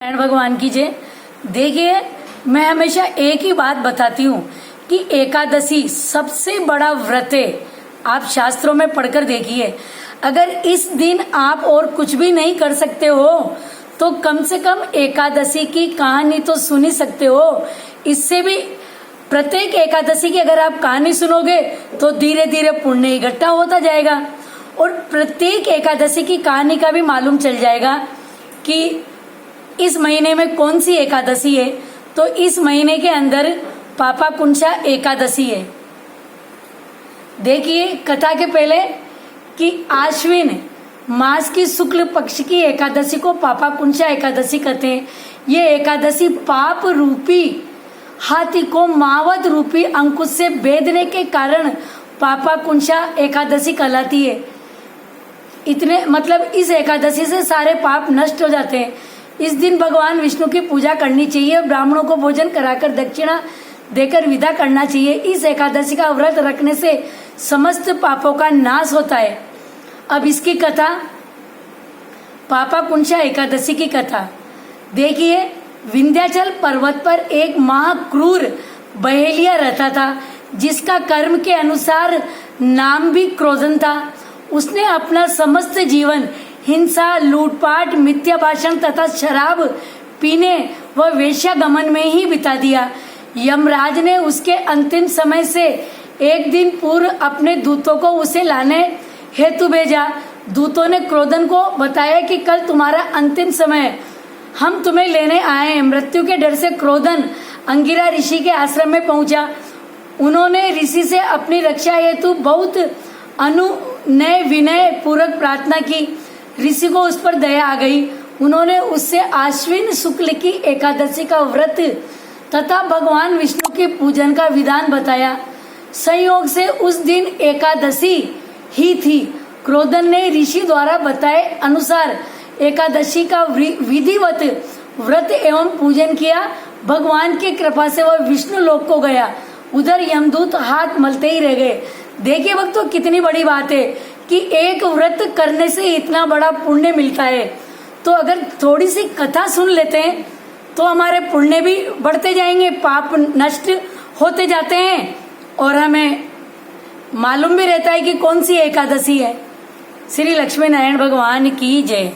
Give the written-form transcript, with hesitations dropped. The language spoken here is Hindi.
नारायण भगवान की जय। देखिए, मैं हमेशा एक ही बात बताती हूँ कि एकादशी सबसे बड़ा व्रत है। आप शास्त्रों में पढ़कर देखिए, अगर इस दिन आप और कुछ भी नहीं कर सकते हो तो कम से कम एकादशी की कहानी तो सुन ही सकते हो। इससे भी प्रत्येक एकादशी की अगर आप कहानी सुनोगे तो धीरे धीरे पुण्य इकट्ठा होता जाएगा और प्रत्येक एकादशी की कहानी का भी मालूम चल जाएगा कि इस महीने में कौन सी एकादशी है। तो इस महीने के अंदर पापाकुंशा एकादशी है। देखिए कथा के पहले कि आश्विन मास की शुक्ल पक्ष की एकादशी को पापाकुंशा एकादशी कहते हैं। ये एकादशी पाप रूपी हाथी को मावत रूपी अंकुश से भेदने के कारण पापाकुंशा एकादशी कहलाती है। इतने मतलब इस एकादशी से सारे पाप नष्ट हो जाते हैं। इस दिन भगवान विष्णु की पूजा करनी चाहिए, ब्राह्मणों को भोजन कराकर दक्षिणा देकर विदा करना चाहिए। इस एकादशी का व्रत रखने से समस्त पापों का नाश होता है। अब इसकी कथा, पापाकुंशा एकादशी की कथा देखिए। विंध्याचल पर्वत पर एक महाक्रूर बहेलिया रहता था जिसका कर्म के अनुसार नाम भी क्रोधन था। उसने अपना समस्त जीवन हिंसा, लूटपाट, मिथ्या भाषण तथा शराब पीने व वेश्यागमन में ही बिता दिया। यमराज ने उसके अंतिम समय से एक दिन पूर्व अपने दूतों को उसे लाने हेतु भेजा। दूतों ने क्रोधन को बताया कि कल तुम्हारा अंतिम समय है, हम तुम्हें लेने आए हैं। मृत्यु के डर से क्रोधन अंगिरा ऋषि के आश्रम में पहुंचा। उन्होंने ऋषि से अपनी रक्षा हेतु बहुत अनुनय विनय पूर्वक प्रार्थना की। ऋषि को उस पर दया आ गई। उन्होंने उससे आश्विन शुक्ल की एकादशी का व्रत तथा भगवान विष्णु के पूजन का विधान बताया। संयोग से उस दिन एकादशी ही थी। क्रोधन ने ऋषि द्वारा बताए अनुसार एकादशी का विधिवत व्रत एवं पूजन किया। भगवान की कृपा से वह विष्णु लोक को गया। उधर यमदूत हाथ मलते ही रह गए। देखिए भक्तों, कितनी बड़ी बात है कि एक व्रत करने से इतना बड़ा पुण्य मिलता है। तो अगर थोड़ी सी कथा सुन लेते हैं तो हमारे पुण्य भी बढ़ते जाएंगे, पाप नष्ट होते जाते हैं और हमें मालूम भी रहता है कि कौन सी एकादशी है। श्री लक्ष्मी नारायण भगवान की जय।